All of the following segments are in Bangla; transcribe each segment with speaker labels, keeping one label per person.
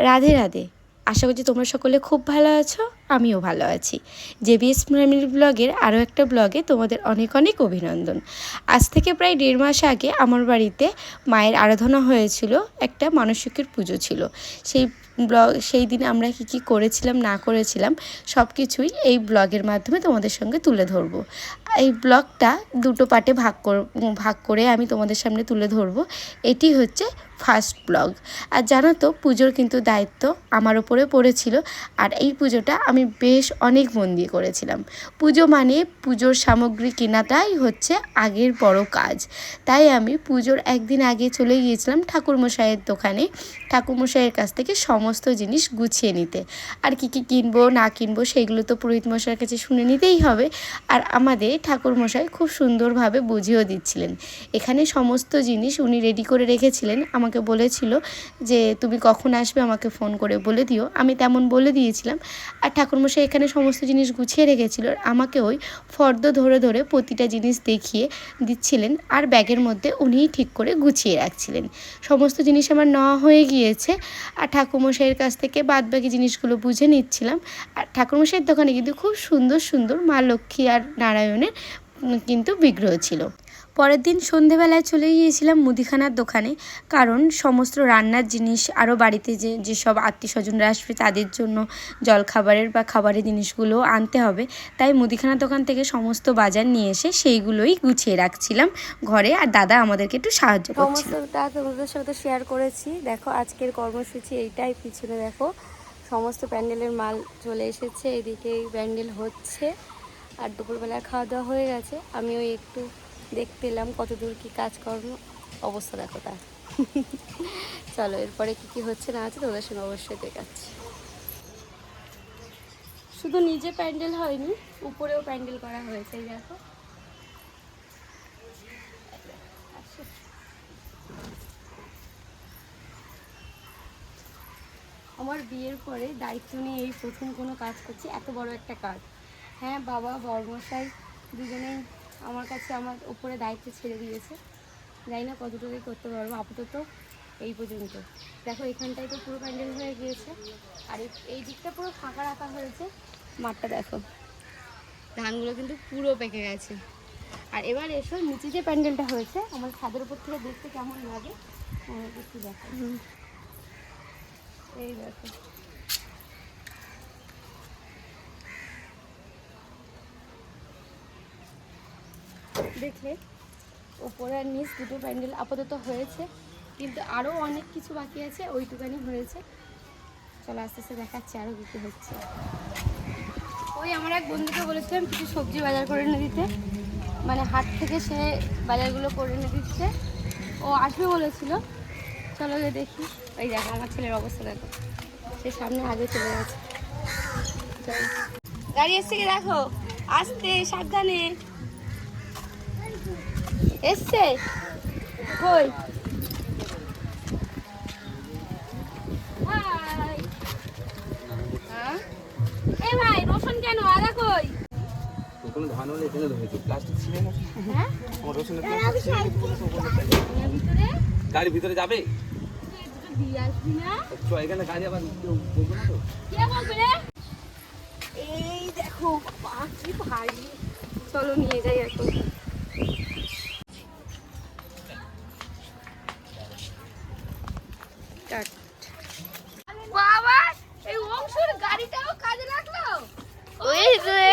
Speaker 1: রাধে রাধে। আশা করছি তোমরা সকলে খুব ভালো আছো, আমিও ভালো আছি। জেবিএস ফ্যামিলি ব্লগের আরও একটা ব্লগে তোমাদের অনেক অনেক অভিনন্দন। আজ থেকে প্রায় 1.5 মাস আগে আমার বাড়িতে মায়ের আরাধনা হয়েছিল, একটা মানসিকের পুজো ছিল। সেই দিন আমরা কী করেছিলাম না করেছিলাম সব কিছুই এই ব্লগের মাধ্যমে তোমাদের সঙ্গে তুলে ধরবো। এই ব্লগটা দুটো পার্টে ভাগ করে আমি তোমাদের সামনে তুলে ধরবো। এটি হচ্ছে ফার্স্ট ব্লগ। আর জানো তো, পুজোর কিন্তু দায়িত্ব আমার ওপরে পড়েছিল। আর এই পুজোটা আমি বেশ অনেক মন দিয়ে করেছিলাম। পুজো মানে পুজোর সামগ্রী কেনাটাই হচ্ছে আগের বড় কাজ। তাই আমি পুজোর একদিন আগে চলে গিয়েছিলাম ঠাকুরমশাইয়ের দোকানে, ঠাকুরমশাইয়ের কাছ থেকে সমস্ত জিনিস গুছিয়ে নিতে। আর কী কিনবো না কিনবো সেইগুলো তো পুরোহিত মশাইয়ের কাছে শুনে নিতেই হবে। আর আমাদের ঠাকুরমশাই খুব সুন্দরভাবে বুঝিয়েও দিচ্ছিলেন। এখানে সমস্ত জিনিস উনি রেডি করে রেখেছিলেন। আমাকে বলেছিল যে তুমি কখন আসবে আমাকে ফোন করে বলে দিও। আমি তেমন বলে দিয়েছিলাম। আর ঠাকুরমশাই এখানে সমস্ত জিনিস গুছিয়ে রেখেছিল, আমাকে ওই ফর্দ ধরে ধরে প্রতিটা জিনিস দেখিয়ে দিচ্ছিলেন। আর ব্যাগের মধ্যে উনিই ঠিক করে গুছিয়ে রাখছিলেন। সমস্ত জিনিস আমার নেওয়া হয়ে গিয়েছে। আর ঠাকুরমশাইয়ের কাছ থেকে বাদবাকি জিনিসগুলো বুঝে নিচ্ছিলাম। আর ঠাকুরমশাইয়ের দোকানে কিন্তু খুব সুন্দর সুন্দর মা লক্ষ্মী আর নারায়ণের কিন্তু বিগ্রহ ছিল। পরের দিন সন্ধেবেলায় চলে গিয়েছিলাম মুদিখানার দোকানে, কারণ সমস্ত রান্নার জিনিস, আরও বাড়িতে যেসব আত্মীয় স্বজনরা আসবে তাদের জন্য জলখাবারের বা খাবারের জিনিসগুলো আনতে হবে। তাই মুদিখানার দোকান থেকে সমস্ত বাজার নিয়ে এসে সেইগুলোই গুছিয়ে রাখছিলাম ঘরে। আর দাদা আমাদেরকে একটু সাহায্য করছিল।
Speaker 2: সমস্তটা তোমাদের সাথে শেয়ার করেছি। দেখো আজকের কর্মসূচি এইটাই। পিছনে দেখো সমস্ত প্যান্ডেলের মাল চলে এসেছে, এদিকেই প্যান্ডেল হচ্ছে। আর দুপুরবেলা খাওয়া দাওয়া হয়ে গেছে। আমিও একটু দেখতে এলাম কত দূর কী কাজকর্ম, অবস্থা দেখো তার। চলো এরপরে কী হচ্ছে না আছে তোমাদের সঙ্গে অবশ্যই দেখাচ্ছি। শুধু নিজে প্যান্ডেল হয়নি, উপরেও প্যান্ডেল করা হয়েছে। এই দেখো আমার বিয়ের পরে দায়িত্ব নিয়ে এই প্রথম কোনো কাজ করছি, এত বড় একটা কাজ। হ্যাঁ, বাবা বড়মশাই দুজনেই আমার কাছে আমার উপরে দায়িত্ব ছেড়ে দিয়েছে। জানি না কতটুকুই করতে পারবো, আপাতত এই পর্যন্ত। দেখো এখানটায় তো পুরো প্যান্ডেল হয়ে গিয়েছে। আর এই দিকটা পুরো ফাঁকা রাখা হয়েছে। মাঠটা দেখো, ধানগুলো কিন্তু পুরো পেকে গেছে। আর এবার এসো নিচে যে প্যান্ডেলটা হয়েছে, আমার ছাদের উপর থেকে দেখতে কেমন লাগে একটু দেখো। এই দেখো, দেখলে উপরে আর নিচ দুটো প্যান্ডেল আপাতত হয়েছে, কিন্তু আরও অনেক কিছু বাকি আছে। ওইটুকানি হয়েছে। চলো আস্তে আস্তে দেখাচ্ছি আরও কিছু হচ্ছে। ওই আমার এক বন্ধুকে বলেছিলাম কিছু সবজি বাজার করে এনে দিতে, মানে হাট থেকে সে বাজারগুলো করে এনে দিচ্ছে। ও আসবে বলেছিল। চলো দেখি। ওই দেখো আমার ছেলের অবস্থা দেখো, সে সামনে আগে চলে গেছে। গাড়ি এসছে কি দেখো, আসতে সাবধানে। এসছে কই? এ ভাই রসুন কেন? আদা কই?
Speaker 3: কোনো ধান হলে এখানে ধরেছে, প্লাস্টিক ছিল না।
Speaker 2: হ্যাঁ,
Speaker 3: আমার রসুনের গাড়ির ভিতরে যাবে,
Speaker 2: দিয়ে আসবি না?
Speaker 3: এখানে গাড়ি আবার কেউ বলবো না তো।
Speaker 2: কে বলবে রে? এই দেখো বাবা কি ভারী। চলো নিয়ে যাই এখন। বাবা এই অংশের গাড়িটাও কাজে লাগলো। ওই রে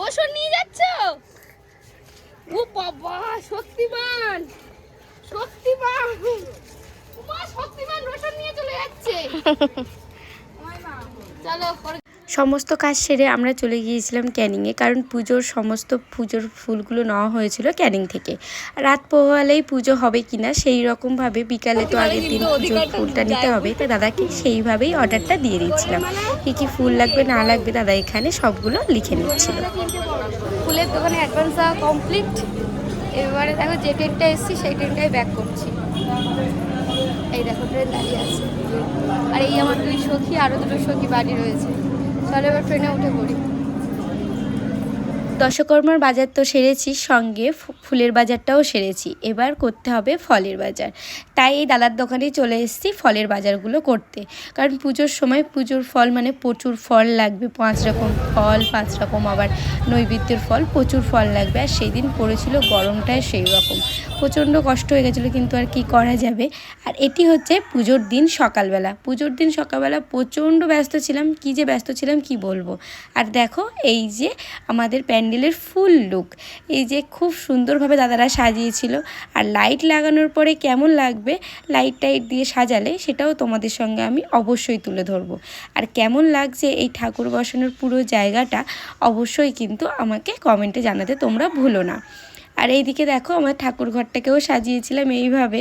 Speaker 2: ওষুধ নিয়ে যাচ্ছ? ও বাবা শক্তিমান, শক্তিমান, মা শক্তিমান রোশন নিয়ে চলে যাচ্ছে। চলো
Speaker 1: সমস্ত কাজ সেরে আমরা চলে গিয়েছিলাম ক্যানিংয়ে, কারণ পুজোর ফুলগুলো নেওয়া হয়েছিল ক্যানিং থেকে। রাত পোহালেই পুজো হবে কিনা সেই রকমভাবে বিকালে তো আগের দিন পুজোর ফুলটা নিতে হবে, তাই দাদাকে সেইভাবেই অর্ডারটা দিয়ে দিচ্ছিলাম। কী ফুল লাগবে না লাগবে দাদা এখানে সবগুলো লিখে নিচ্ছিল।
Speaker 2: ফুলের দোকানে অ্যাডভান্স দেওয়া কমপ্লিট। এবারে দেখো যে ট্রেনটা এসেছি সেই ট্রেনটাই ব্যাক করছি। এই দেখো ট্রেন দাঁড়িয়ে আছে। আর এই আমার দুই সখী, আরও দুটো সখী বাড়ি রয়েছে। চলো এবার ট্রেনে উঠে পড়ি।
Speaker 1: দশকর্মার বাজার তো সেরেছি, সঙ্গে ফুলের বাজারটাও সেরেছি, এবার করতে হবে ফলের বাজার। তাই এই দাদার দোকানে চলে এসেছি ফলের বাজারগুলো করতে, কারণ পুজোর সময় পুজোর ফল মানে প্রচুর ফল লাগবে, 5 রকম ফল, 5 রকম আবার নৈবেদ্যের ফল, প্রচুর ফল লাগবে। আর সেই দিন পড়েছিল গরমটায় সেই রকম, প্রচণ্ড কষ্ট হয়ে গেছিলো, কিন্তু আর কি করা যাবে। আর এটি হচ্ছে পুজোর দিন সকালবেলা, পুজোর দিন সকালবেলা প্রচণ্ড ব্যস্ত ছিলাম, কি যে ব্যস্ত ছিলাম কি বলবো। আর দেখো এই যে আমাদের প্যান্ডেলের ফুল লুক, এই যে খুব সুন্দরভাবে দাদারা সাজিয়েছিল। আর লাইট লাগানোর পরে কেমন লাগবে লাইট টাইট দিয়ে সাজালে, সেটাও তোমাদের সঙ্গে আমি অবশ্যই তুলে ধরবো। আর কেমন লাগছে এই ঠাকুর বসানোর পুরো জায়গাটা অবশ্যই কিন্তু আমাকে কমেন্টে জানাতে তোমরা ভুলো না। আর এইদিকে দেখো আমার ঠাকুর ঘরটাকেও সাজিয়েছিলাম এইভাবে।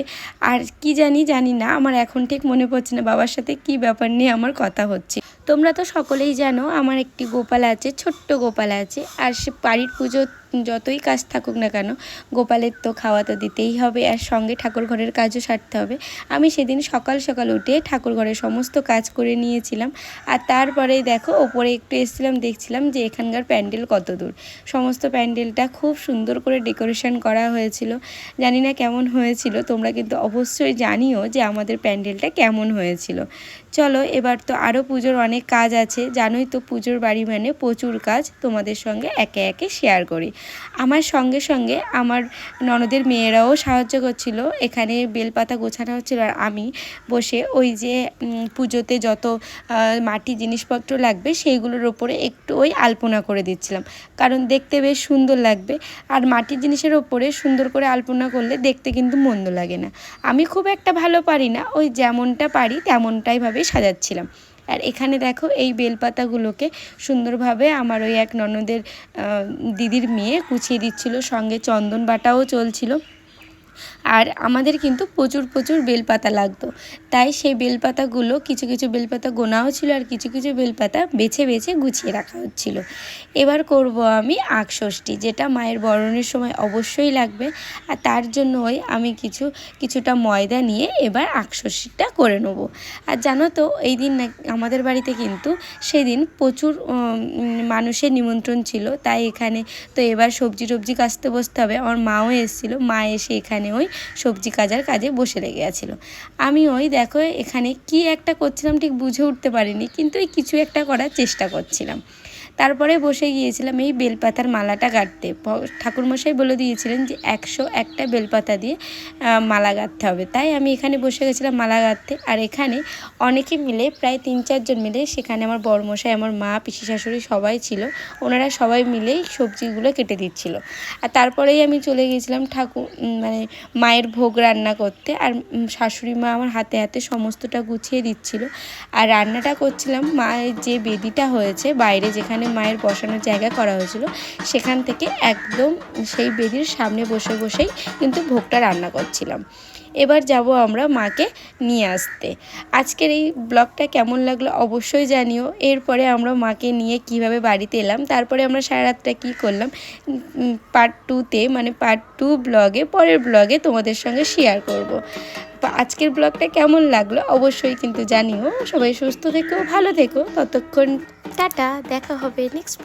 Speaker 1: আর কি জানি না, আমার এখন ঠিক মনে পড়ছে না বাবার সাথে কি ব্যাপার নিয়ে আমার কথা হচ্ছে। তোমরা তো সকলেই জানো আমার একটি গোপাল আছে, ছোট্ট গোপাল আছে। আর সে বাড়ির পুজো যতই কাজ থাকুক না কেন, গোপালের তো খাওয়া তো দিতেই হবে, আর সঙ্গে ঠাকুর ঘরের কাজও সারতে হবে। আমি সেদিন সকাল সকাল উঠে ঠাকুর ঘরের সমস্ত কাজ করে নিয়েছিলাম। আর তারপরেই দেখো ওপরে একটু এসেছিলাম, দেখছিলাম যে এখানকার প্যান্ডেল কত দূর। সমস্ত প্যান্ডেলটা খুব সুন্দর করে ডেকোরেশন করা হয়েছিল, জানি না কেমন হয়েছিল, তোমরা কিন্তু অবশ্যই জানিও যে আমাদের প্যান্ডেলটা কেমন হয়েছিল। চলো এবার তো আরও পুজোর অনেক কাজ আছে, জানোই তো পুজোর বাড়ি মানে প্রচুর কাজ, তোমাদের সঙ্গে একে একে শেয়ার করি। আমার সঙ্গে সঙ্গে আমার ননদের মেয়েরাও সাহায্য করছিল, এখানে বেলপাতা গোছানো হচ্ছিল। আর আমি বসে ওই যে পুজোতে যত মাটি জিনিসপত্র লাগবে সেইগুলোর ওপরে একটু ওই আলপনা করে দিচ্ছিলাম, কারণ দেখতে বেশ সুন্দর লাগবে। আর মাটির জিনিসের ওপরে সুন্দর করে আলপনা করলে দেখতে কিন্তু মন্দ লাগে না। আমি খুব একটা ভালো পারি না, ওই যেমনটা পারি তেমনটাই ভাবে সাজাচ্ছিলাম। আর এখানে দেখো এই বেলপাতাগুলোকে সুন্দরভাবে আমার ওই এক ননদের দিদির মেয়ে গুছিয়ে দিচ্ছিল, সঙ্গে চন্দন বাটাও চলছিল। আর আমাদের কিন্তু প্রচুর বেলপাতা লাগতো, তাই সেই বেলপাতাগুলো কিছু কিছু বেলপাতা গোনাও ছিল, আর কিছু কিছু বেলপাতা বেছে বেছে গুছিয়ে রাখা হচ্ছিল। এবার করব আমি আখষষ্ঠী, যেটা মায়ের বরণের সময় অবশ্যই লাগবে। আর তার জন্য আমি কিছুটা ময়দা নিয়ে এবার আখষষ্ঠীটা করে নেব। আর জানো তো এই দিন আমাদের বাড়িতে কিন্তু সেদিন প্রচুর মানুষের নিমন্ত্রণ ছিল, তাই এখানে তো এবার সবজি কাটতে বসতে হবে। আমার মাও এসেছিলো, মা এসে এখানে ওই সবজি কাজে বসে লেগে গেছিলো। আমি দেখো এখানে কি একটা করছিলাম ঠিক বুঝে উঠতে পারিনি, কিন্তু এই কিছু একটা করার চেষ্টা করছিলাম। তারপরে বসে গিয়েছিলাম এই বেলপাতার মালাটা গাঁথতে। ঠাকুরমশাই বলে দিয়েছিলেন যে 101টা বেলপাতা দিয়ে মালা গাঁথতে হবে, তাই আমি এখানে বসে গেছিলাম মালা গাঁথতে। আর এখানে অনেকে মিলে প্রায় 3-4 জন মিলে, সেখানে আমার বড়মশাই, আমার মা, পিসি শাশুড়ি সবাই ছিল, ওনারা সবাই মিলেই সবজিগুলো কেটে দিচ্ছিল। আর তারপরেই আমি চলে গিয়েছিলাম মানে মায়ের ভোগ রান্না করতে। আর শাশুড়ি মা আমার হাতে হাতে সমস্তটা গুছিয়ে দিচ্ছিল। আর রান্নাটা করছিলাম মায়ের যে বেদিটা হয়েছে বাইরে, যেখানে মায়ের বসানোর জায়গা করা হয়েছিল, সেখান থেকে একদম সেই বেদির সামনে বসেই কিন্তু ভোগটা রান্না করছিলাম। এবার যাব আমরা মাকে নিয়ে আসতে। আজকের এই ব্লগটা কেমন লাগলো অবশ্যই জানিও। এরপরে আমরা মাকে নিয়ে কিভাবে বাড়িতে এলাম, তারপরে আমরা সারা রাতটা কী করলাম, পার্ট 2-তে মানে পার্ট 2 ব্লগে, পরের ব্লগে তোমাদের সঙ্গে শেয়ার করব। আজকের ব্লগটা কেমন লাগলো অবশ্যই কিন্তু জানিও। সবাই সুস্থ থেকো, ভালো থেকো, ততক্ষণ টাটা, দেখা হবে নেক্সট ব্লগ।